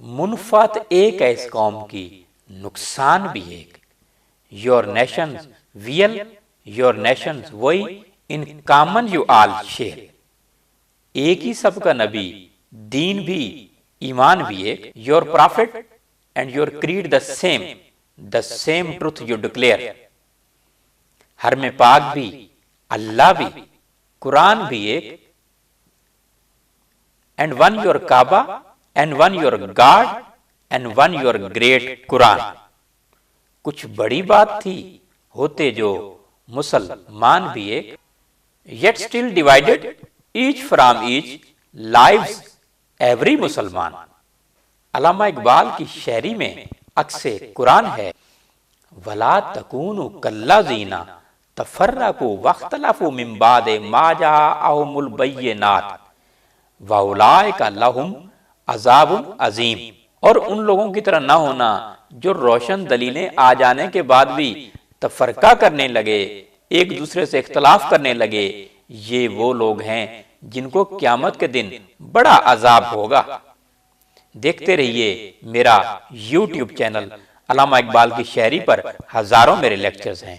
منفعت ایک ہے اس قوم کی، نقصان بھی ایک. Your nations well your nations وہی in common you all share. ایک ہی سب کا نبی، دین بھی، ایمان بھی ایک. Your prophet and your creed the same truth you declare. حرم پاک بھی، اللہ بھی، قرآن بھی ایک. And one your Kaaba and one your God and one your great Quran. کچھ بڑی بات تھی ہوتے جو مسلمان بھی ایک. Yet still divided each from each lives every مسلمان. علامہ اقبال کی شاعری میں عکس قرآن ہے. ولا تکونوا کالذین تفرقوا واختلفوا من بعد ما جاءهم البینات واولئک لہم عذاب عظیم. اور ان لوگوں کی طرح نہ ہونا جو روشن دلیلیں آ جانے کے بعد بھی تفرقہ کرنے لگے، ایک دوسرے سے اختلاف کرنے لگے. یہ وہ لوگ ہیں جن کو قیامت کے دن بڑا عذاب ہوگا. دیکھتے رہیے میرا یوٹیوب چینل. علامہ اقبال کی شاعری پر ہزاروں میرے لیکچرز ہیں.